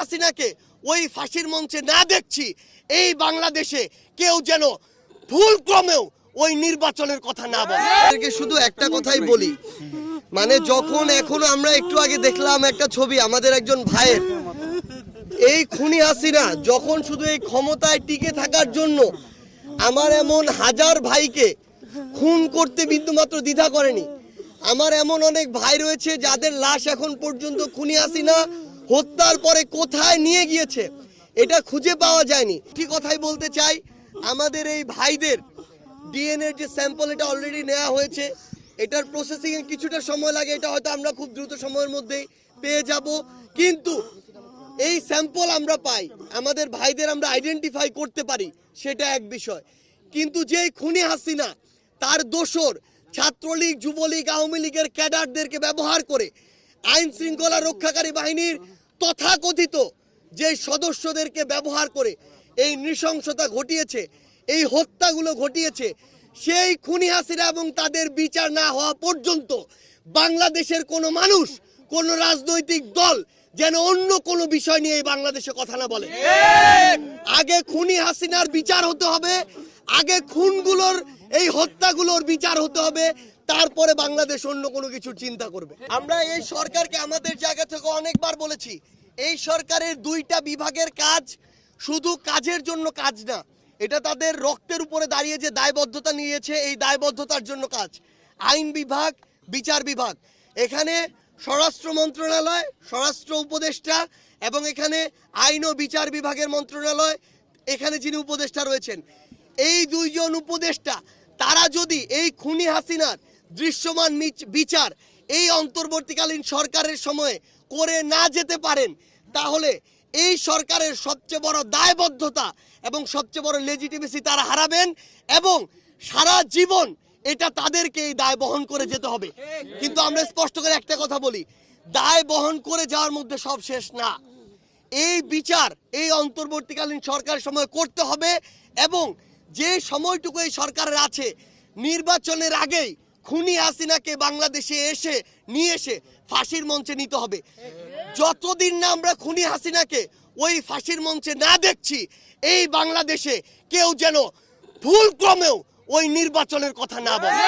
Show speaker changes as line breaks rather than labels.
হাসিনাকে ওই ফাঁসির মঞ্চে না দেখছি, এই বাংলাদেশে কেউ যেন ভুল ক্রমেও ওই নির্বাচনের কথা না বলে। শুধু একটা কথাই বলি, মানে যখন এখনো আমরা একটু আগে দেখলাম একটা ছবি আমাদের একজন ভাইয়ের, এই খুনি হাসিনা যখন শুধু এই ক্ষমতায় টিকে থাকার জন্য আমার এমন হাজার ভাইকে খুন করতে বিন্দুমাত্র দ্বিধা করেনি। আমার এমন অনেক ভাই রয়েছে যাদের লাশ এখন পর্যন্ত খুনি হাসিনা হত্যার পরে কোথায় নিয়ে গিয়েছে এটা খুঁজে পাওয়া যায়নি। ঠিক কথাই বলতে চাই, আমাদের এই ভাইদের ডিএনএ যে স্যাম্পল এটা অলরেডি নেওয়া হয়েছে, এটার প্রসেসিং এ কিছুটা সময় লাগে, এটা হয়তো আমরা খুব দ্রুত সময়ের মধ্যেই পেয়ে যাব। কিন্তু এই স্যাম্পল আমরা পাই, আমাদের ভাইদের আমরা আইডেন্টিফাই করতে পারি, সেটা এক বিষয়। কিন্তু যে খুনি হাসিনা তার দোসর ছাত্রলীগ, যুবলীগ, আওয়ামী লীগের ক্যাডারদেরকে ব্যবহার করে আইন শৃঙ্খলা রক্ষাকারী বাহিনীর তথাকথিত যে সদস্যদেরকে ব্যবহার করে এই নৃশংসতা ঘটিয়েছে, এই হত্যাগুলো ঘটিয়েছে, সেই খুনি হাসিনা এবং তাদের বিচার না হওয়া পর্যন্ত বাংলাদেশের কোনো মানুষ, কোনো রাজনৈতিক দল যেন অন্য কোনো বিষয় নিয়ে বাংলাদেশে কথা না বলে। আগে খুনি হাসিনার বিচার হতে হবে, আগে খুনগুলোর, এই হত্যাগুলোর বিচার হতে হবে, তারপরে বাংলাদেশ অন্য কোনো কিছু চিন্তা করবে। আমরা এই সরকারকে আমাদের জায়গা থেকে অনেকবার বলেছি, এই সরকারের দুইটা বিভাগের কাজ শুধু কাজের জন্য কাজ না, এটা তাদের রক্তের উপরে দাঁড়িয়ে যে দায়বদ্ধতা নিয়েছে, এই দায়বদ্ধতার জন্য কাজ। আইন বিভাগ, বিচার বিভাগ, এখানে স্বরাষ্ট্র মন্ত্রণালয়, স্বরাষ্ট্র উপদেষ্টা এবং এখানে আইন ও বিচার বিভাগের মন্ত্রণালয়, এখানে যিনি উপদেষ্টা রয়েছেন, এই দুইজন উপদেষ্টা তারা যদি এই খুনি হাসিনার দৃশ্যমান বিচার এই অন্তর্বর্তীকালীন সরকারের সময়ে করে না যেতে পারেন, তাহলে এই সরকারের সবচেয়ে বড় দায়বদ্ধতা এবং সবচেয়ে বড় লেজিটিমেসি তারা হারাবেন এবং সারা জীবন এটা তাদেরকে এই দায় বহন করে যেতে হবে। কিন্তু আমরা স্পষ্ট করে একটা কথা বলি, দায় বহন করে যাওয়ার মধ্যে সব শেষ না। এই বিচার এই অন্তর্বর্তীকালীন সরকারের সময় করতে হবে এবং যে সময়টুকু এই সরকারের আছে, নির্বাচনের আগেই খুনি হাসিনাকে বাংলাদেশে নিয়ে এসে ফাঁসির মঞ্চে নিতে হবে। যতদিন না আমরা খুনি হাসিনাকে ওই ফাঁসির মঞ্চে না দেখছি, এই বাংলাদেশে কেউ যেন ভুল ক্রমেও ওই নির্বাচনের কথা না বলে।